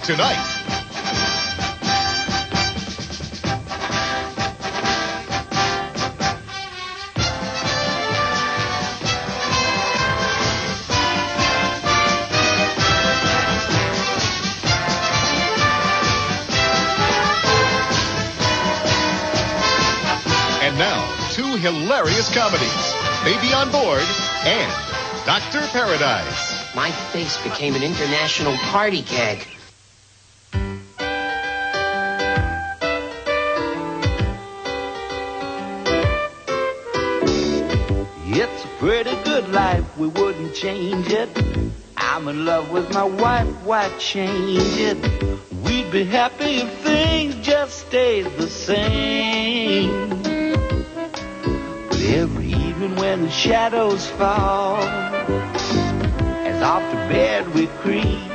tonight. And now, two hilarious comedies, Baby on Board and Dr. Paradise. My face became an international party gag. It's a pretty good life, we wouldn't change it. I'm in love with my wife, why change it? We'd be happy if things just stayed the same. But every evening when the shadows fall, as off to bed we creep,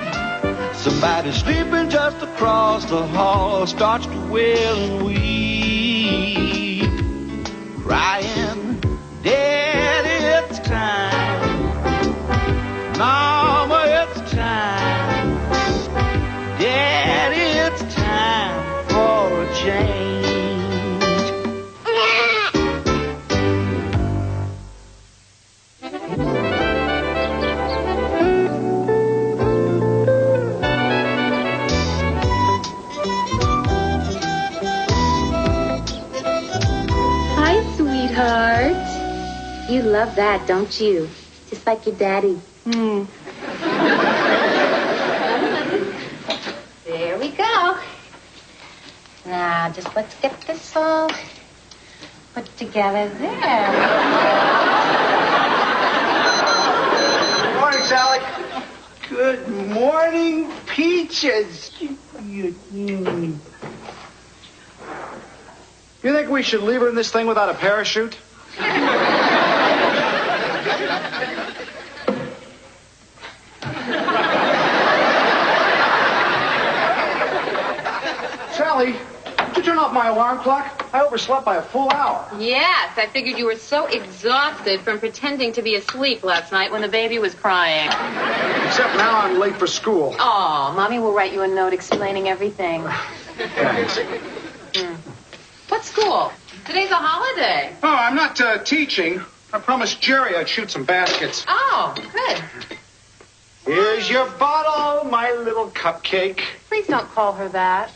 somebody sleeping just across the hall starts to wail and weep, crying, Daddy, it's time. Mama, it's time. Daddy, it's time for a change. Hi, sweetheart. You love that, don't you? Just like your daddy. There we go. Now, just let's get this all put together there. Good morning, Sally. Good morning, Peaches. You think we should leave her in this thing without a parachute? Sally, did you turn off my alarm clock? I overslept by a full hour. Yes, I figured you were so exhausted from pretending to be asleep last night when the baby was crying. Except now I'm late for school. Oh, Mommy will write you a note explaining everything. Thanks. What school? Today's a holiday. Oh, I'm not teaching. I promised Jerry I'd shoot some baskets. Oh, good. Here's your bottle, my little cupcake. Please don't call her that.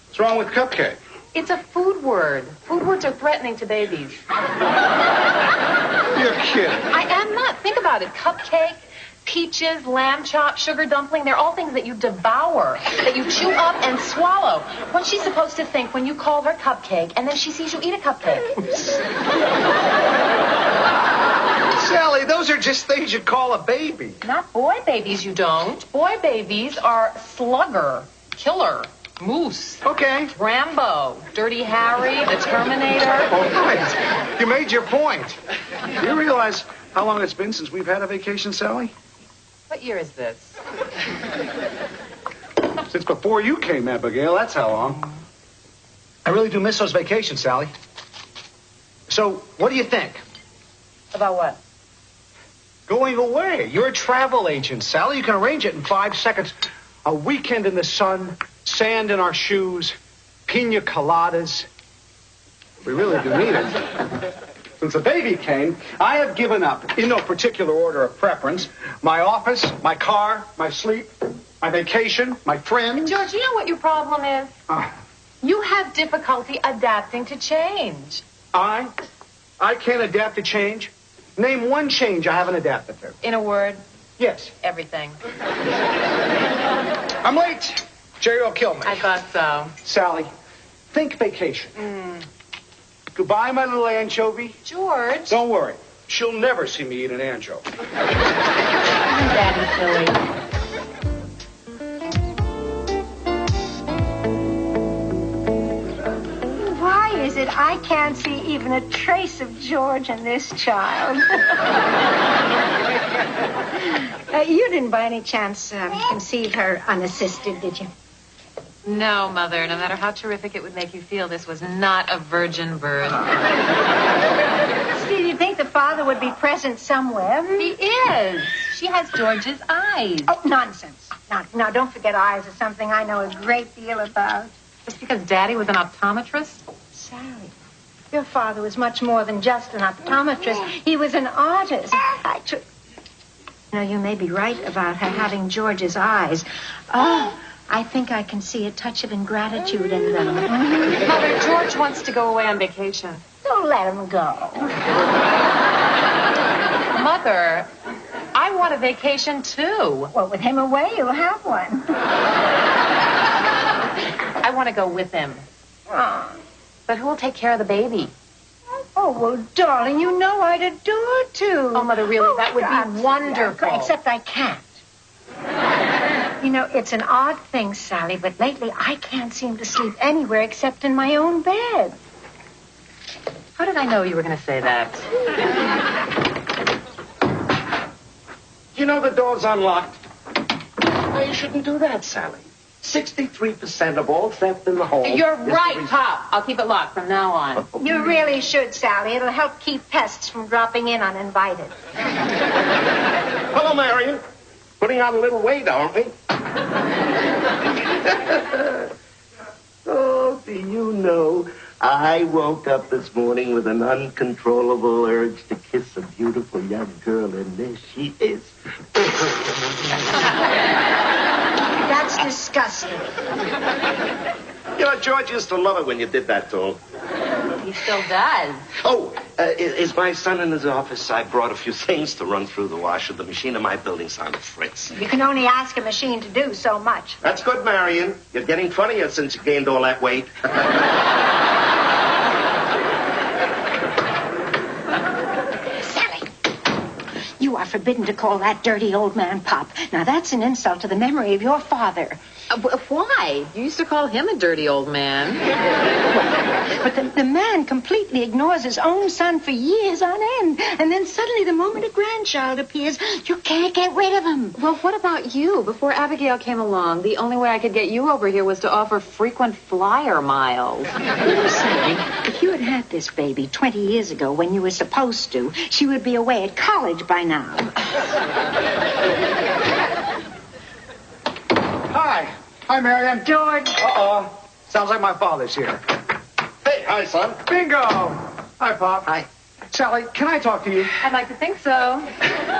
What's wrong with cupcake? It's a food word. Food words are threatening to babies. You're kidding. I am not. Think about it. Cupcake, peaches, lamb chop, sugar dumpling, they're all things that you devour, that you chew up and swallow. What's she supposed to think when you call her cupcake and then she sees you eat a cupcake? Sally, those are just things you call a baby. Not boy babies, you don't. Boy babies are Slugger, Killer, Moose. Okay. Rambo, Dirty Harry, the Terminator. All right. You made your point. Do you realize how long it's been since we've had a vacation, Sally? What year is this? Since before you came, Abigail. That's how long. I really do miss those vacations, Sally. So, what do you think? About what? Going away. You're a travel agent, Sally. You can arrange it in 5 seconds. A weekend in the sun, sand in our shoes, pina coladas. We really do need it. Since the baby came, I have given up, in no particular order of preference, my office, my car, my sleep, my vacation, my friends. George, you know what your problem is? You have difficulty adapting to change. I can't adapt to change. Name one change I haven't adapted to. In a word? Yes. Everything. I'm late. Jerry will kill me. I thought so. Sally, think vacation. Goodbye, my little anchovy. George. Don't worry. She'll never see me eat an anchovy. Daddy silly. Why is it I can't see even a trace of George in this child? You didn't by any chance conceive her unassisted, did you? No, Mother. No matter how terrific it would make you feel, this was not a virgin birth. Steve, you'd think the father would be present somewhere. He is. She has George's eyes. Oh, nonsense. Now, don't forget eyes is something I know a great deal about. Just because Daddy was an optometrist? Sally, your father was much more than just an optometrist. He was an artist. Now, you may be right about her having George's eyes. Oh, I think I can see a touch of ingratitude in them. Mother, George wants to go away on vacation. Don't let him go. Mother, I want a vacation, too. Well, with him away, you'll have one. I want to go with him. Oh. But who will take care of the baby? Oh, well, darling, you know I'd adore to. Oh, Mother, really? That would be wonderful. Yeah, except I can't. You know, it's an odd thing, Sally, but lately I can't seem to sleep anywhere except in my own bed. How did I know you were going to say that? You know the door's unlocked. No, you shouldn't do that, Sally. 63% of all theft in the home. You're right, Pop. I'll keep it locked from now on. You really should, Sally. It'll help keep pests from dropping in uninvited. Hello, Marion. Putting on a little weight, aren't we? Oh, do you know, I woke up this morning with an uncontrollable urge to kiss a beautiful young girl, and there she is. That's disgusting. You know, George used to love it when you did that to him. He still does. Oh, is my son in his office? I brought a few things to run through the washer. The machine in my building's on the fritz. You can only ask a machine to do so much. That's good, Marion. You're getting funnier since you gained all that weight. Sally, you are forbidden to call that dirty old man Pop. Now, that's an insult to the memory of your father. Why? You used to call him a dirty old man. But the man completely ignores his own son for years on end. And then suddenly, the moment a grandchild appears, you can't get rid of him. Well, what about you? Before Abigail came along, the only way I could get you over here was to offer frequent flyer miles. Sally, if you had had this baby 20 years ago when you were supposed to, she would be away at college by now. Hi, Marion. George. Uh-oh. Sounds like my father's here. Hey, hi, son. Bingo. Hi, Pop. Hi. Sally, can I talk to you? I'd like to think so.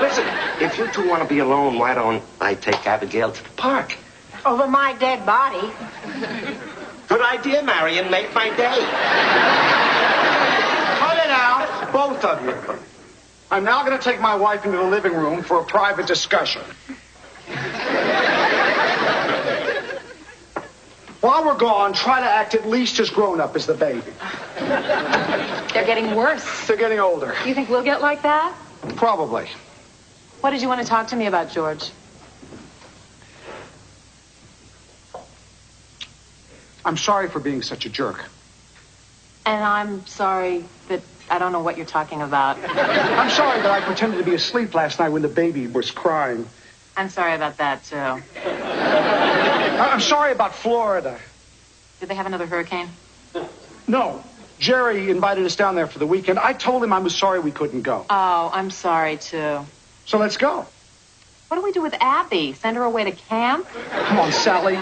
Listen, if you two want to be alone, why don't I take Abigail to the park? Over my dead body. Good idea, Marion. Make my day. Cut it out, both of you. I'm now going to take my wife into the living room for a private discussion. While we're gone, try to act at least as grown-up as the baby. They're getting worse. They're getting older. You think we'll get like that? Probably. What did you want to talk to me about, George? I'm sorry for being such a jerk. And I'm sorry that I don't know what you're talking about. I'm sorry that I pretended to be asleep last night when the baby was crying. I'm sorry about that, too. I'm sorry about Florida. Did they have another hurricane? No. Jerry invited us down there for the weekend. I told him I was sorry we couldn't go. Oh, I'm sorry, too. So let's go. What do we do with Abby? Send her away to camp? Come on, Sally.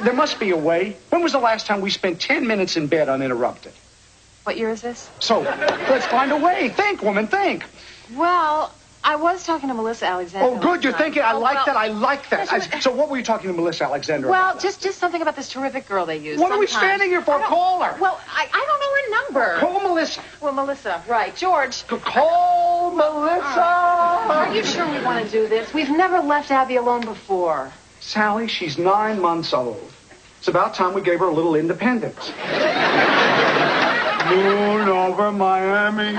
There must be a way. When was the last time we spent 10 minutes in bed uninterrupted? What year is this? So, let's find a way. Think, woman, think. Well, I was talking to Melissa Alexander. Oh, good. You're thinking. I like that. I like that. Yes, So what were you talking to Melissa Alexander well, about? just something about this terrific girl they use. What are we sometimes. standing here for? Call her. Well, I don't know her number. Call Melissa. Well, Melissa, right. George. Call Melissa. Are you sure we want to do this? We've never left Abby alone before. Sally, she's 9 months old. It's about time we gave her a little independence. Moon over Miami,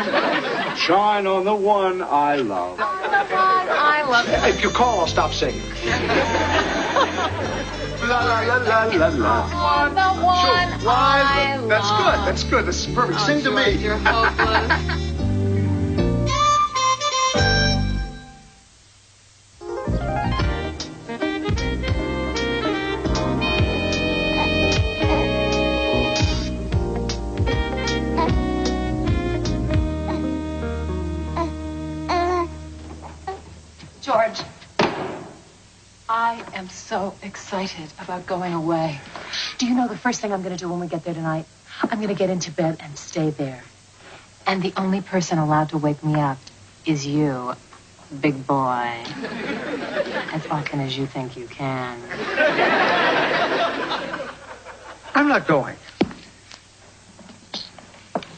shine on the one I love. On the one I love. If you call, I'll stop singing. La la la la la la. On the one I love. That's good. That's good. This is perfect. Sing to me. You're hopeless. George, I am so so excited about going away. Do you know the first thing I'm going to do when we get there tonight? I'm going to get into bed and stay there. And the only person allowed to wake me up is you, big boy. As often as you think you can. I'm not going.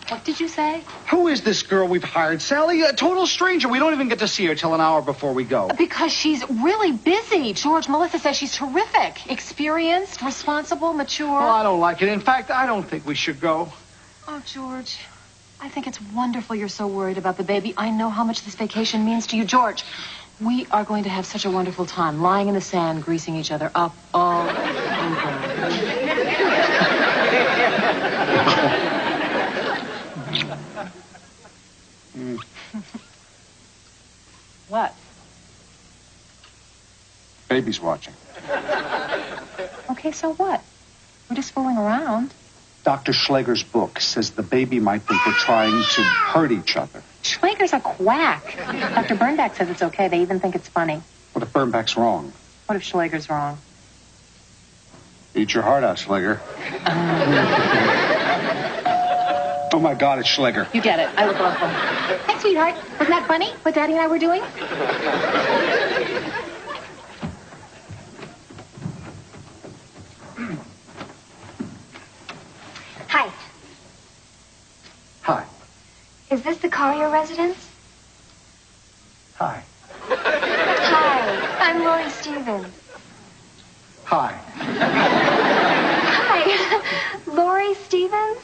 What did you say? Who is this girl we've hired, Sally? A total stranger. We don't even get to see her till an hour before we go. Because she's really busy. George, Melissa says she's terrific. Experienced, responsible, mature. Well, I don't like it. In fact, I don't think we should go. Oh, George, I think it's wonderful you're so worried about the baby. I know how much this vacation means to you. George, we are going to have such a wonderful time lying in the sand, greasing each other up all over. What? Baby's watching. Okay, so what? We're just fooling around. Dr. Schleger's book says the baby might think we're trying to hurt each other. Schleger's a quack. Dr. Bernbach says it's okay. They even think it's funny. What if Bernbach's wrong? What if Schleger's wrong? Eat your heart out, Schleger. Oh, my God, it's Schleger. You get it. I look awful. Hey, sweetheart. Wasn't that funny, what Daddy and I were doing? Hi. Hi. Is this the Collier residence? Hi. Hi. I'm Lori Stevens. Hi. Hi. Lori Stevens?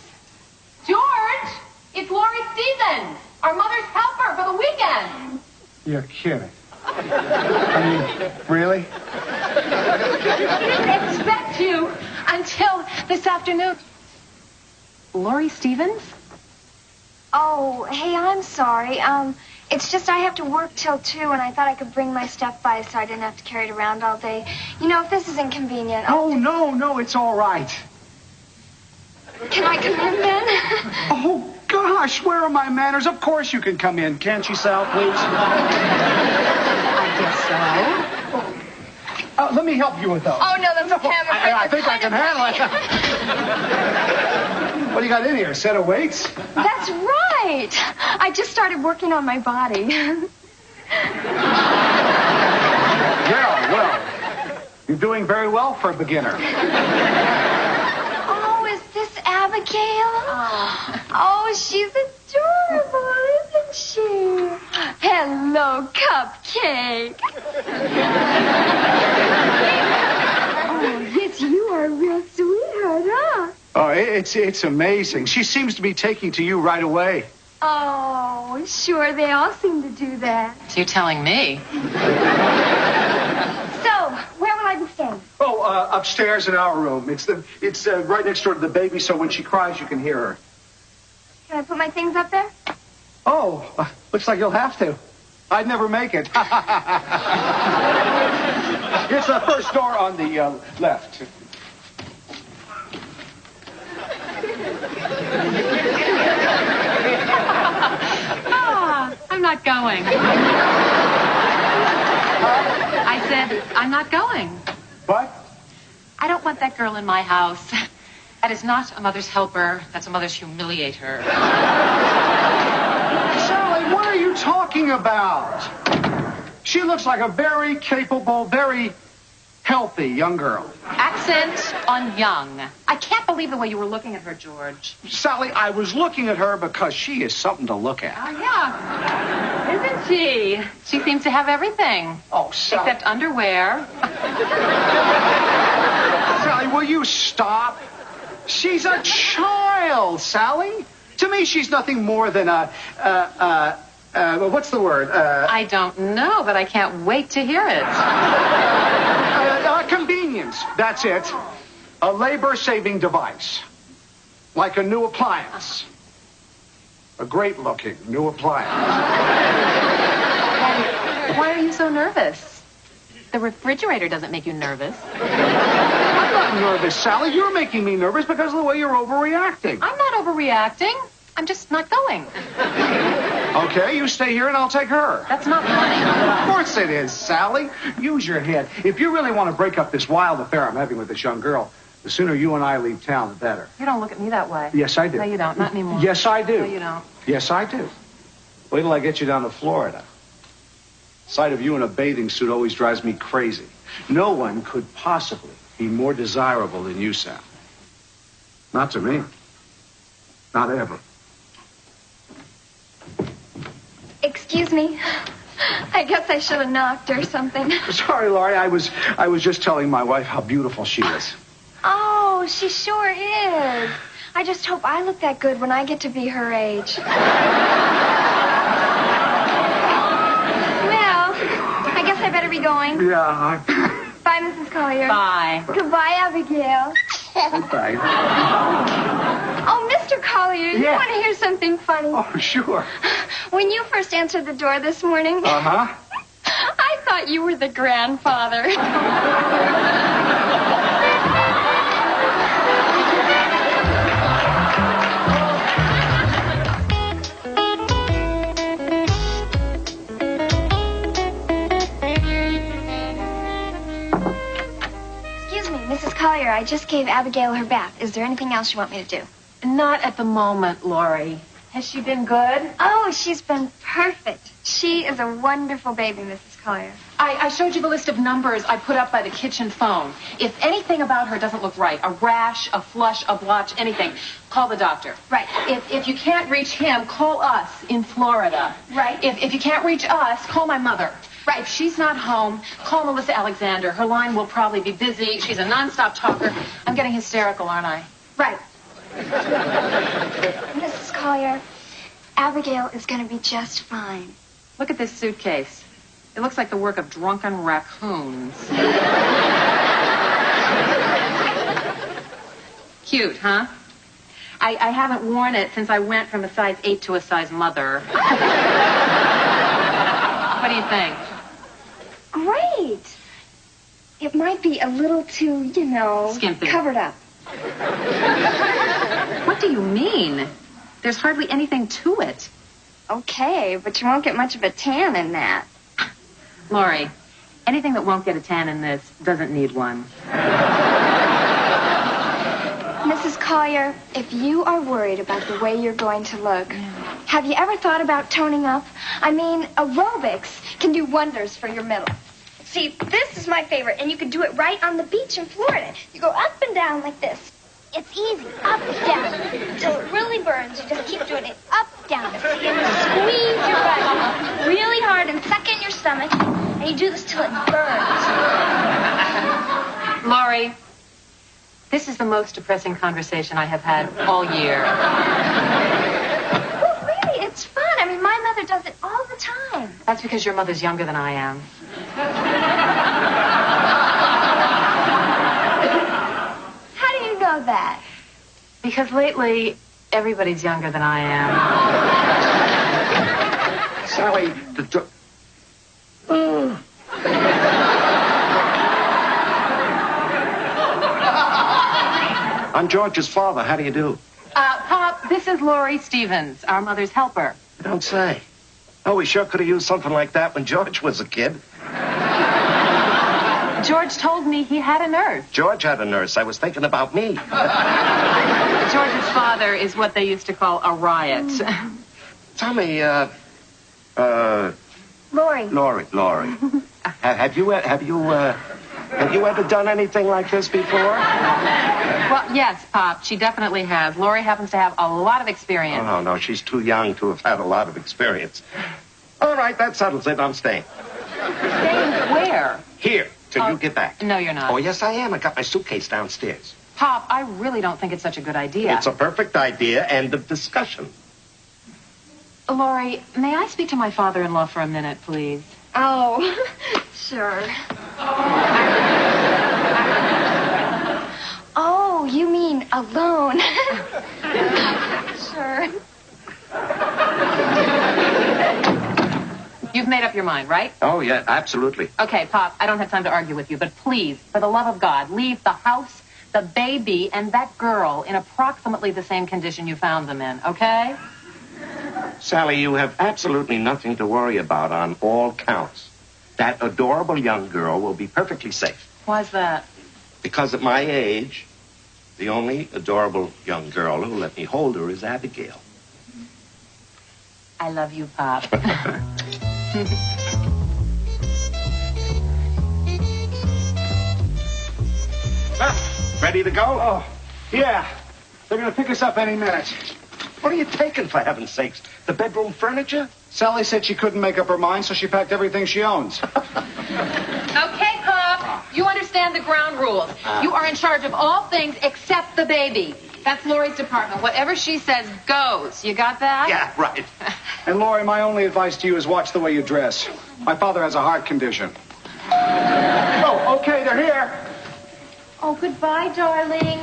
George, it's Lori Stevens, our mother's helper for the weekend. You're kidding. I mean, really? I didn't expect you until this afternoon. Lori Stevens? Oh, hey, I'm sorry. It's just I have to work till 2, and I thought I could bring my stuff by so I didn't have to carry it around all day. You know, if this is inconvenient... Oh, no, it's all right. Can I come in, then? Oh, gosh, where are my manners? Of course you can come in. Can't you, Sal, please? I guess so. Let me help you with those. Oh, no, that's okay. I'm afraid I think I can handle it. What do you got in here? A set of weights? That's right. I just started working on my body. Yeah, well, you're doing very well for a beginner. Oh, is this Abigail? Oh, she's adorable, isn't she? Hello, Cupcake. Oh, yes, you are a real sweetheart, huh? Oh, it's amazing. She seems to be taking to you right away. Oh, sure, they all seem to do that. So you're telling me? So, where will I be staying? Oh, upstairs in our room. It's right next door to the baby, so when she cries, you can hear her. Can I put my things up there? Oh, looks like you'll have to. I'd never make it. It's the first door on the left. I'm not going. I said, I'm not going. What? I don't want that girl in my house. That is not a mother's helper. That's a mother's humiliator. Sally, what are you talking about? She looks like a very capable, very healthy young girl. Accent on young. I can't believe the way you were looking at her, George. Sally, I was looking at her because she is something to look at. Oh, yeah. Isn't she? She seems to have everything. Oh, Sally. Except underwear. Sally, will you stop? She's a child, Sally. To me, she's nothing more than what's the word? I don't know, but I can't wait to hear it. Convenience. That's it. A labor-saving device. Like a new appliance. A great-looking new appliance. Why are you so nervous? The refrigerator doesn't make you nervous. I'm not nervous, Sally. You're making me nervous because of the way you're overreacting. I'm not overreacting. I'm just not going. Okay, you stay here and I'll take her. That's not money. Of course it is, Sally. Use your head. If you really want to break up this wild affair I'm having with this young girl, the sooner you and I leave town, the better. You don't look at me that way. Yes, I do. No, you don't. Not anymore. Yes, I do. No, you don't. Yes, I do. Wait till I get you down to Florida. Sight of you in a bathing suit always drives me crazy. No one could possibly be more desirable than you, Sal. Not to me. Not ever. Excuse me. I guess I should have knocked or something. Sorry, Laurie. I was just telling my wife how beautiful she is. Oh, she sure is. I just hope I look that good when I get to be her age. Well, I guess I better be going. Yeah. Bye, Mrs. Collier. Bye. Goodbye, Abigail. Goodbye. Oh, Mr. Collier, you Yeah. want to hear something funny? Oh, sure. When you first answered the door this morning, Uh-huh. I thought you were the grandfather. Excuse me, Mrs. Collier, I just gave Abigail her bath. Is there anything else you want me to do? Not at the moment, Lori. Has she been good? Oh, she's been perfect. She is a wonderful baby, Mrs. Collier. I showed you the list of numbers I put up by the kitchen phone. If anything about her doesn't look right, a rash, a flush, a blotch, anything, call the doctor. Right. If you can't reach him, call us in Florida. Right. If you can't reach us, call my mother. Right. If she's not home, call Melissa Alexander. Her line will probably be busy. She's a nonstop talker. I'm getting hysterical, aren't I? Right. Mrs. Collier, Abigail is going to be just fine. Look at this suitcase. It looks like the work of drunken raccoons. Cute, huh? I haven't worn it since I went from a size 8 to a size mother. What do you think? Great. It might be a little too, Skimpy. covered up. What do you mean? There's hardly anything to it. Okay, but you won't get much of a tan in that. Lori, anything that won't get a tan in this doesn't need one. Mrs. Collier, if you are worried about the way you're going to look, have you ever thought about toning up? I mean, aerobics can do wonders for your middle. See, this is my favorite, and you can do it right on the beach in Florida. You go up and down like this. It's easy, up, down, until it really burns. You just keep doing it up, down. See, and you squeeze your butt really hard and suck in your stomach, and you do this till it burns. Lori, this is the most depressing conversation I have had all year. Well, really, it's fun. I mean, my mother does it all the time. That's because your mother's younger than I am. How do you know that? Because lately, everybody's younger than I am. Sally, I'm George's father. How do you do? Pop, this is Lori Stevens, our mother's helper. You don't say. Oh, we sure could have used something like that when George was a kid. George told me he had a nurse. George had a nurse. I was thinking about me. George's father is what they used to call a riot. Tell me, Lori. Laurie. Have you ever done anything like this before? Well, yes, Pop, she definitely has. Lori happens to have a lot of experience. Oh, no, she's too young to have had a lot of experience. All right, that settles it. I'm staying. Staying where? Here, till you get back. No, you're not. Oh, yes, I am. I got my suitcase downstairs. Pop, I really don't think it's such a good idea. It's a perfect idea. End of discussion. Lori, may I speak to my father-in-law for a minute, please? Oh, sure. Oh, you mean alone. Sure. You've made up your mind, right? Oh, yeah, absolutely. Okay, Pop, I don't have time to argue with you, but please, for the love of God, leave the house, the baby, and that girl in approximately the same condition you found them in, okay? Sally, you have absolutely nothing to worry about on all counts. That adorable young girl will be perfectly safe. Why's that? Because at my age, the only adorable young girl who'll let me hold her is Abigail. I love you, Pop. Ready to go? Oh, yeah. They're going to pick us up any minute. What are you taking, for heaven's sakes? The bedroom furniture? Sally said she couldn't make up her mind, so she packed everything she owns. Okay, Pop. You understand the ground rules. You are in charge of all things except the baby. That's Lori's department. Whatever she says goes. You got that? Yeah, right. And, Lori, my only advice to you is watch the way you dress. My father has a heart condition. Oh, okay, they're here. Oh, goodbye, darling.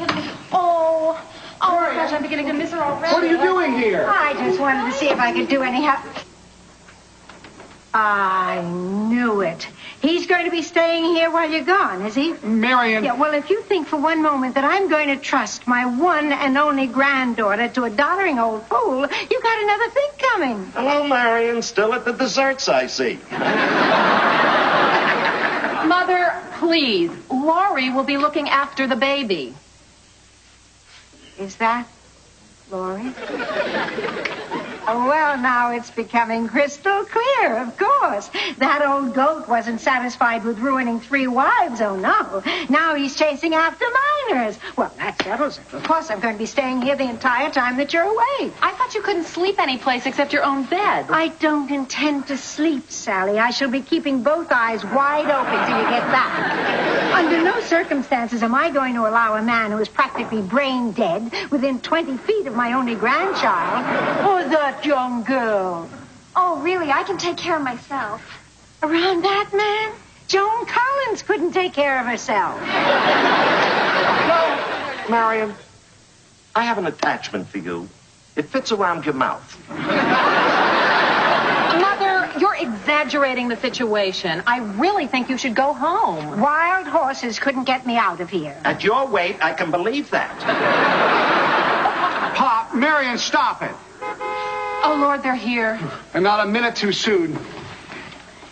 Oh, my gosh, I'm beginning to miss her already. What are you doing here? I just wanted to see if I could do any I knew it. He's going to be staying here while you're gone, is he? Marion. Yeah, well, if you think for one moment that I'm going to trust my one and only granddaughter to a doddering old fool, you got another thing coming. Hello, Marion. Still at the desserts, I see. Mother, please. Lori will be looking after the baby. Is that Lori? Oh, well, now it's becoming crystal clear, of course. That old goat wasn't satisfied with ruining 3 wives, oh no. Now he's chasing after minors. Well, that settles it. Of course, I'm going to be staying here the entire time that you're away. I thought you couldn't sleep anyplace except your own bed. I don't intend to sleep, Sally. I shall be keeping both eyes wide open till you get back. Under no circumstances am I going to allow a man who is practically brain dead within 20 feet of my only grandchild or that young girl. Oh, really? I can take care of myself. Around that man? Joan Collins couldn't take care of herself. No, Marion, I have an attachment for you. It fits around your mouth. Mother, you're exaggerating the situation. I really think you should go home. Wild horses couldn't get me out of here. At your weight, I can believe that. Pop, Marion, stop it. Oh, Lord, they're here. And not a minute too soon.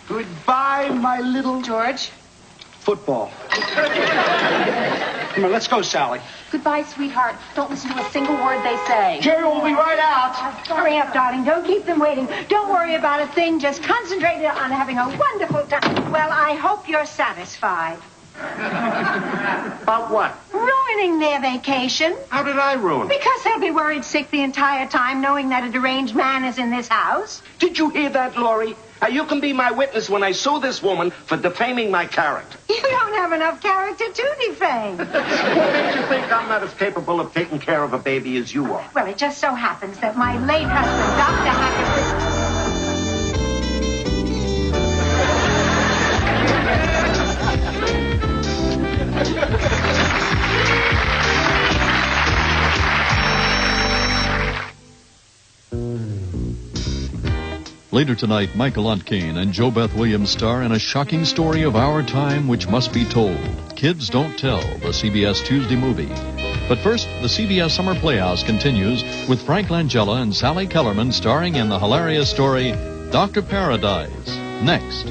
Goodbye, my little George. Football. Come on, let's go, Sally. Goodbye, sweetheart. Don't listen to a single word they say. Jerry will be right out. Hurry up, darling. Don't keep them waiting. Don't worry about a thing. Just concentrate on having a wonderful time. Well, I hope you're satisfied. About what? Ruining their vacation. How did I ruin it? Because they'll be worried sick the entire time knowing that a deranged man is in this house. Did you hear that, Lori? You can be my witness when I sue this woman for defaming my character. You don't have enough character to defame. What makes you think I'm not as capable of taking care of a baby as you are? Well, it just so happens that my late husband, Dr. Hackett... Later tonight, Michael Ontkean and Jo Beth Williams star in a shocking story of our time which must be told. Kids Don't Tell, the CBS Tuesday movie. But first, the CBS Summer Playhouse continues with Frank Langella and Sally Kellerman starring in the hilarious story Dr. Paradise. Next.